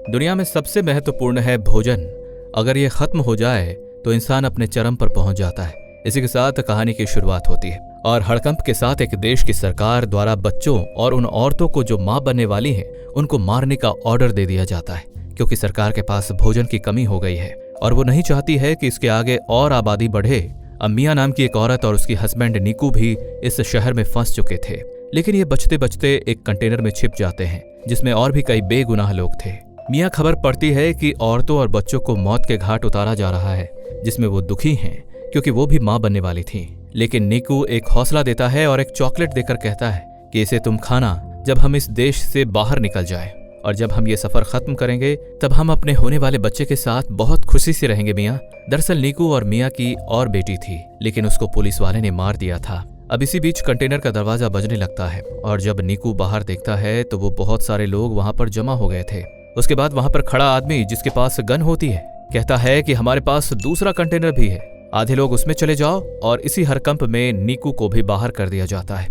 दुनिया में सबसे महत्वपूर्ण है भोजन। अगर ये खत्म हो जाए तो इंसान अपने चरम पर पहुंच जाता है। इसी के साथ कहानी की शुरुआत होती है और हड़कंप के साथ एक देश की सरकार द्वारा बच्चों और उन औरतों को जो मां बनने वाली हैं उनको मारने का ऑर्डर दे दिया जाता है, क्योंकि सरकार के पास भोजन की कमी हो गई है और वो नहीं चाहती है कि इसके आगे और आबादी बढ़े। अब मिया नाम की एक औरत और उसकी हस्बैंड नीकू भी इस शहर में फंस चुके थे, लेकिन ये बचते बचते एक कंटेनर में छिप जाते हैं जिसमें और भी कई बेगुनाह लोग थे। मिया खबर पड़ती है कि औरतों और बच्चों को मौत के घाट उतारा जा रहा है, जिसमें वो दुखी हैं क्योंकि वो भी मां बनने वाली थी। लेकिन नीकू एक हौसला देता है और एक चॉकलेट देकर कहता है कि इसे तुम खाना जब हम इस देश से बाहर निकल जाएं, और जब हम ये सफर खत्म करेंगे तब हम अपने होने वाले बच्चे के साथ बहुत खुशी से रहेंगे मियाँ। दरअसल नीकू और मियाँ की और बेटी थी, लेकिन उसको पुलिस वाले ने मार दिया था। अब इसी बीच कंटेनर का दरवाजा बजने लगता है और जब नीकू बाहर देखता है तो वो बहुत सारे लोग वहां पर जमा हो गए थे। उसके बाद वहां पर खड़ा आदमी जिसके पास गन होती है कहता है कि हमारे पास दूसरा कंटेनर भी है, आधे लोग उसमें चले जाओ, और इसी हरकंप में नीकू को भी बाहर कर दिया जाता है।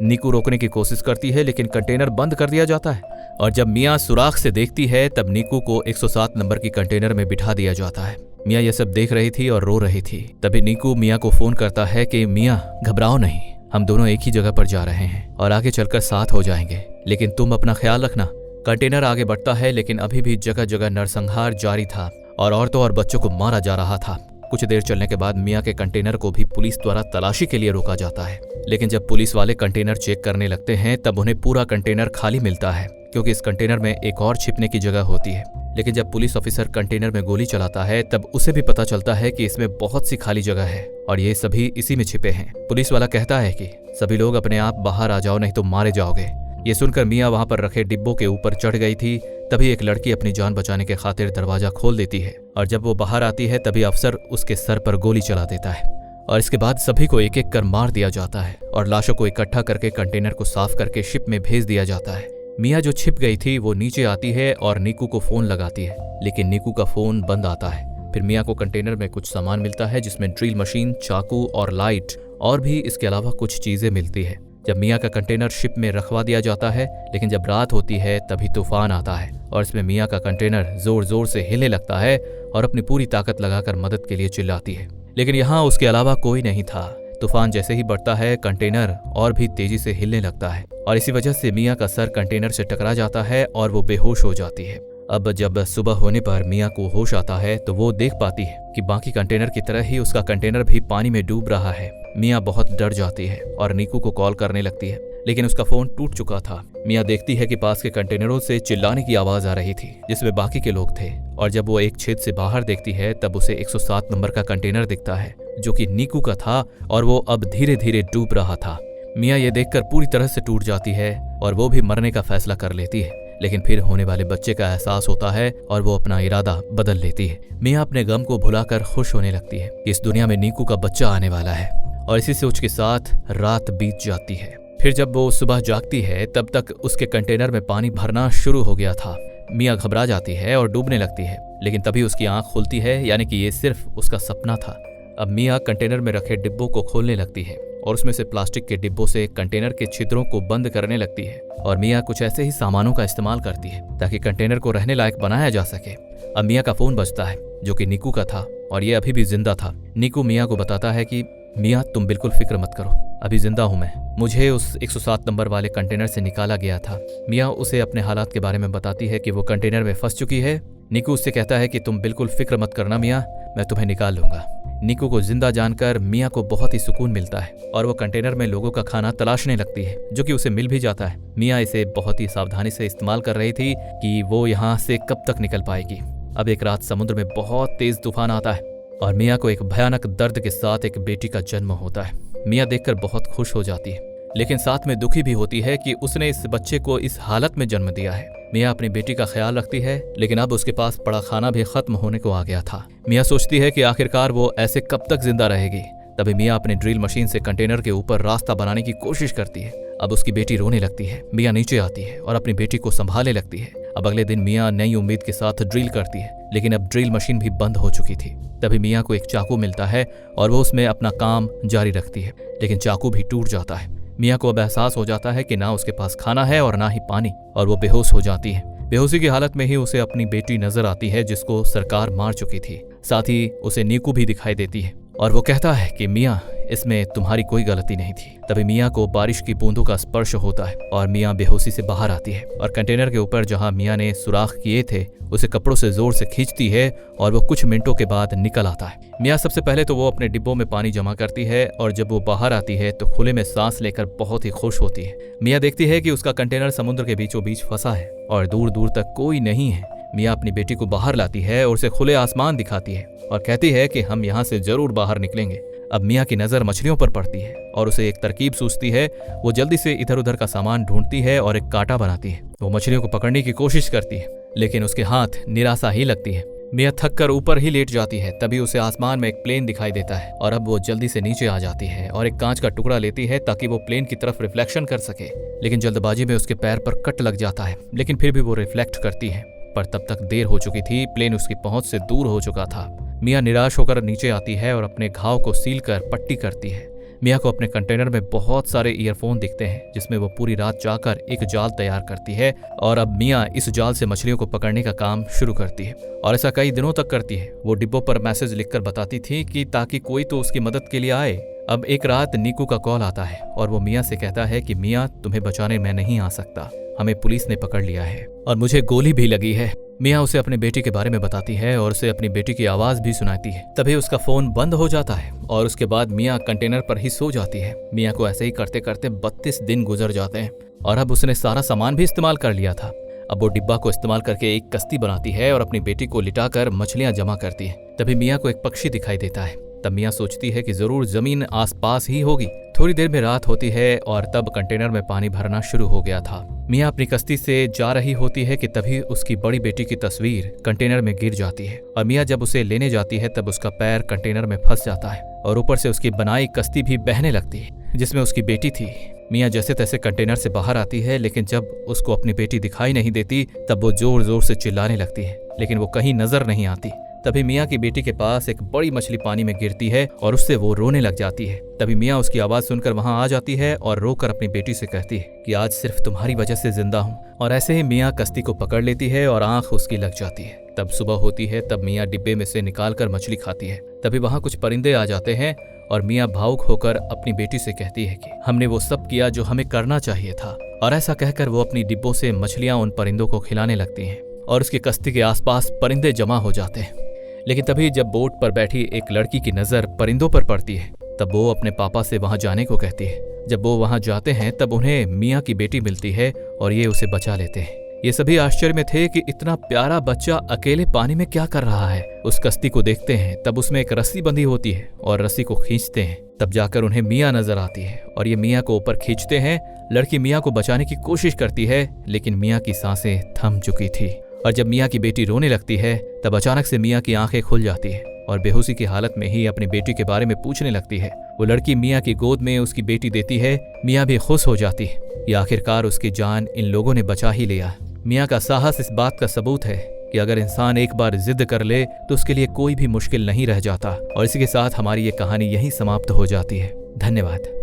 नीकू रोकने की कोशिश करती है लेकिन कंटेनर बंद कर दिया जाता है और जब मियाँ सुराख से देखती है तब नीकू को 107 नंबर की कंटेनर में बिठा दिया जाता है। मियाँ ये सब देख रही थी और रो रही थी। तभी नीकू मियाँ को फोन करता है कि मियाँ घबराओ नहीं, हम दोनों एक ही जगह पर जा रहे हैं और आगे चलकर साथ हो जाएंगे, लेकिन तुम अपना ख्याल रखना। कंटेनर आगे बढ़ता है लेकिन अभी भी जगह जगह नरसंहार जारी था और औरतों और बच्चों को मारा जा रहा था। कुछ देर चलने के बाद मियाँ के कंटेनर को भी पुलिस द्वारा तलाशी के लिए रोका जाता है, लेकिन जब पुलिस वाले कंटेनर चेक करने लगते हैं तब उन्हें पूरा कंटेनर खाली मिलता है, क्योंकि इस कंटेनर में एक और छिपने की जगह होती है। लेकिन जब पुलिस ऑफिसर कंटेनर में गोली चलाता है तब उसे भी पता चलता है कि इसमें बहुत सी खाली जगह है और ये सभी इसी में छिपे हैं। पुलिस वाला कहता है कि सभी लोग अपने आप बाहर आ जाओ, नहीं तो मारे जाओगे। ये सुनकर मियाँ वहां पर रखे डिब्बों के ऊपर चढ़ गई थी। तभी एक लड़की अपनी जान बचाने के खातिर दरवाजा खोल देती है और जब वो बाहर आती है तभी अफसर उसके सर पर गोली चला देता है और इसके बाद सभी को एक एक कर मार दिया जाता है और लाशों को इकट्ठा करके कंटेनर को साफ करके शिप में भेज दिया जाता है। मियाँ जो छिप गई थी वो नीचे आती है और नीकू को फोन लगाती है, लेकिन नीकू का फोन बंद आता है। फिर मियाँ को कंटेनर में कुछ सामान मिलता है जिसमें ड्रिल मशीन, चाकू और लाइट और भी इसके अलावा कुछ चीजें मिलती है। जब मियाँ का कंटेनर शिप में रखवा दिया जाता है, लेकिन जब रात होती है तभी तूफान आता है और इसमें मियाँ का कंटेनर जोर जोर से हिलने लगता है और अपनी पूरी ताकत लगाकर मदद के लिए चिल्लाती है, लेकिन यहाँ उसके अलावा कोई नहीं था। तूफान जैसे ही बढ़ता है कंटेनर और भी तेजी से हिलने लगता है और इसी वजह से मियाँ का सर कंटेनर से टकरा जाता है और वो बेहोश हो जाती है। अब जब सुबह होने पर मियाँ को होश आता है तो वो देख पाती है कि बाकी कंटेनर की तरह ही उसका कंटेनर भी पानी में डूब रहा है। मियाँ बहुत डर जाती है और नीकू को कॉल करने लगती है, लेकिन उसका फोन टूट चुका था। मियाँ देखती है कि पास के कंटेनरों से चिल्लाने की आवाज आ रही थी जिसमें बाकी के लोग थे और जब वो एक छेद से बाहर देखती है तब उसे 107 नंबर का कंटेनर दिखता है जो कि नीकू का था और वो अब धीरे धीरे डूब रहा था। मियाँ ये देखकर पूरी तरह से टूट जाती है और वो भी मरने का फैसला कर लेती है, लेकिन फिर होने वाले बच्चे का एहसास होता है और वो अपना इरादा बदल लेती है। मियाँ अपने गम को भुलाकर खुश होने लगती है कि इस दुनिया में नीकू का बच्चा आने वाला है और इसी सोच के साथ रात बीत जाती है। फिर जब वो सुबह जागती है तब तक उसके कंटेनर में पानी भरना शुरू हो गया था। मियाँ घबरा जाती है और डूबने लगती है, लेकिन तभी उसकी आंख खुलती है, यानी कि ये सिर्फ उसका सपना था। अब मियाँ कंटेनर में रखे डिब्बों को खोलने लगती है और उसमें से प्लास्टिक के डिब्बों से कंटेनर के छिद्रों को बंद करने लगती है और मियाँ कुछ ऐसे ही सामानों का इस्तेमाल करती है ताकि कंटेनर को रहने लायक बनाया जा सके। अब मियाँ का फोन बजता है जो कि नीकू का था और ये अभी भी जिंदा था। नीकू मियाँ को बताता है कि मियाँ तुम बिल्कुल फिक्र मत करो, अभी जिंदा हूँ मैं, मुझे उस 107 नंबर वाले कंटेनर से निकाला गया था। मियाँ उसे अपने हालात के बारे में बताती है कि वो कंटेनर में फंस चुकी है। नीकू उससे कहता है कि तुम बिल्कुल फिक्र मत करना मियाँ, मैं तुम्हें निकाल लूंगा। नीकू को जिंदा जानकर मियाँ को बहुत ही सुकून मिलता है और वो कंटेनर में लोगों का खाना तलाशने लगती है जो कि उसे मिल भी जाता है। मियाँ इसे बहुत ही सावधानी से इस्तेमाल कर रही थी कि वो यहाँ से कब तक निकल पाएगी। अब एक रात समुद्र में बहुत तेज तूफान आता है और मियाँ को एक भयानक दर्द के साथ एक बेटी का जन्म होता है। मियाँ देखकर बहुत खुश हो जाती है, लेकिन साथ में दुखी भी होती है कि उसने इस बच्चे को इस हालत में जन्म दिया है। मियाँ अपनी बेटी का ख्याल रखती है, लेकिन अब उसके पास पड़ा खाना भी खत्म होने को आ गया था। मियाँ सोचती है कि आखिरकार वो ऐसे कब तक जिंदा रहेगी। तभी मियाँ अपनी ड्रिल मशीन से कंटेनर के ऊपर रास्ता बनाने की कोशिश करती है। अब उसकी बेटी रोने लगती है। मियाँ नीचे आती है और अपनी बेटी को संभालने लगती है। अब अगले दिन मियाँ नई उम्मीद के साथ ड्रिल करती है, लेकिन अब ड्रिल मशीन भी बंद हो चुकी थी। तभी मियाँ को एक चाकू मिलता है और वो उसमें अपना काम जारी रखती है, लेकिन चाकू भी टूट जाता है। मियाँ को अब एहसास हो जाता है कि ना उसके पास खाना है और ना ही पानी, और वो बेहोश हो जाती है। बेहोशी की हालत में ही उसे अपनी बेटी नजर आती है जिसको सरकार मार चुकी थी। साथ ही उसे नीकू भी दिखाई देती है और वो कहता है कि मियाँ, इसमें तुम्हारी कोई गलती नहीं थी। तभी मियाँ को बारिश की बूंदों का स्पर्श होता है और मियाँ बेहोशी से बाहर आती है और कंटेनर के ऊपर जहाँ मियाँ ने सुराख किए थे उसे कपड़ों से जोर से खींचती है और वो कुछ मिनटों के बाद निकल आता है। मियाँ सबसे पहले तो वो अपने डिब्बों में पानी जमा करती है और जब वो बाहर आती है तो खुले में सांस लेकर बहुत ही खुश होती है। मियाँ देखती है कि उसका कंटेनर समुद्र के बीचों बीच फंसा है और दूर दूर तक कोई नहीं है। मियाँ अपनी बेटी को बाहर लाती है और उसे खुले आसमान दिखाती है और कहती है कि हम यहाँ से जरूर बाहर निकलेंगे। अब मियाँ की नज़र मछलियों पर पड़ती है और उसे एक तरकीब सूझती है। वो जल्दी से इधर उधर का सामान ढूंढती है और एक कांटा बनाती है। वो मछलियों को पकड़ने की कोशिश करती है लेकिन उसके हाथ निराशा ही लगती है। मियाँ थक कर ऊपर ही लेट जाती है। तभी उसे आसमान में एक प्लेन दिखाई देता है और अब वो जल्दी से नीचे आ जाती है और एक कांच का टुकड़ा लेती है ताकि वो प्लेन की तरफ रिफ्लेक्शन कर सके। लेकिन जल्दबाजी में उसके पैर पर कट लग जाता है लेकिन फिर भी वो रिफ्लेक्ट करती है, पर तब तक देर हो चुकी थी। प्लेन उसकी पहुंच से दूर हो चुका था। मियाँ निराश होकर नीचे आती है और अपने घाव को सील कर पट्टी करती है। मियाँ को अपने कंटेनर में बहुत सारे ईयरफोन दिखते हैं जिसमें वो पूरी रात जाकर एक जाल तैयार करती है और अब मियाँ इस जाल से मछलियों को पकड़ने का काम शुरू करती है और ऐसा कई दिनों तक करती है। वो डिब्बों पर मैसेज लिखकर बताती थी कि ताकि कोई तो उसकी मदद के लिए आए। अब एक रात नीकू का कॉल आता है और वो मियाँ से कहता है कि मियाँ, तुम्हें बचाने मैं नहीं आ सकता, हमें पुलिस ने पकड़ लिया है और मुझे गोली भी लगी है। मियाँ उसे अपने बेटी के बारे में बताती है और उसे अपनी बेटी की आवाज भी सुनाती है। तभी उसका फोन बंद हो जाता है और उसके बाद मियाँ कंटेनर पर ही सो जाती है। मियाँ को ऐसे ही करते करते 32 दिन गुजर जाते हैं और अब उसने सारा सामान भी इस्तेमाल कर लिया था। अब वो डिब्बा को इस्तेमाल करके एक कश्ती बनाती है और अपनी बेटी को लिटाकर मछलियां जमा करती है। तभी मियाँ को एक पक्षी दिखाई देता है। तब मियाँ सोचती है कि जरूर जमीन आसपास ही होगी। थोड़ी देर में रात होती है और तब कंटेनर में पानी भरना शुरू हो गया था। मियाँ अपनी कश्ती से जा रही होती है कि तभी उसकी बड़ी बेटी की तस्वीर कंटेनर में गिर जाती है और मियाँ जब उसे लेने जाती है तब उसका पैर कंटेनर में फंस जाता है और ऊपर से उसकी बनाई कश्ती भी बहने लगती है जिसमें उसकी बेटी थी। मियाँ जैसे तैसे कंटेनर से बाहर आती है लेकिन जब उसको अपनी बेटी दिखाई नहीं देती तब वो जोर जोर से चिल्लाने लगती है लेकिन वो कहीं नजर नहीं आती। तभी मियाँ की बेटी के पास एक बड़ी मछली पानी में गिरती है और उससे वो रोने लग जाती है। तभी मियाँ उसकी आवाज सुनकर वहां आ जाती है और रोकर अपनी बेटी से कहती है कि आज सिर्फ तुम्हारी वजह से जिंदा हूँ। और ऐसे ही मियाँ कश्ती को पकड़ लेती है और आंख उसकी लग जाती है। तब सुबह होती है। तब मियाँ डिब्बे में से निकालकर मछली खाती है। तभी वहां कुछ परिंदे आ जाते हैं और मियाँ भावुक होकर अपनी बेटी से कहती है कि हमने वो सब किया जो हमें करना चाहिए था। और ऐसा कहकर वो अपनी डिब्बों से मछलियां उन परिंदों को खिलाने लगती हैं और उसकी कश्ती के आसपास परिंदे जमा हो जाते हैं। लेकिन तभी जब बोट पर बैठी एक लड़की की नजर परिंदों पर पड़ती है तब वो अपने पापा से वहां जाने को कहती है। जब वो वहां जाते हैं तब उन्हें मियाँ की बेटी मिलती है और ये उसे बचा लेते हैं। ये सभी आश्चर्य में थे कि इतना प्यारा बच्चा अकेले पानी में क्या कर रहा है। उस कश्ती को देखते हैं तब उसमें एक रस्सी बंधी होती है और रस्सी को खींचते हैं। तब जाकर उन्हें मियाँ नजर आती है और ये मियाँ को ऊपर खींचते हैं। लड़की मियाँ को बचाने की कोशिश करती है लेकिन मियाँ की सांसें थम चुकी थी और जब मियाँ की बेटी रोने लगती है तब अचानक से मियाँ की आंखें खुल जाती है और बेहोशी की हालत में ही अपनी बेटी के बारे में पूछने लगती है। वो लड़की मियाँ की गोद में उसकी बेटी देती है। मियाँ भी खुश हो जाती है। ये आखिरकार उसकी जान इन लोगों ने बचा ही लिया। मियाँ का साहस इस बात का सबूत है कि अगर इंसान एक बार जिद कर ले तो उसके लिए कोई भी मुश्किल नहीं रह जाता। और इसी के साथ हमारी ये कहानी यहीं समाप्त हो जाती है। धन्यवाद।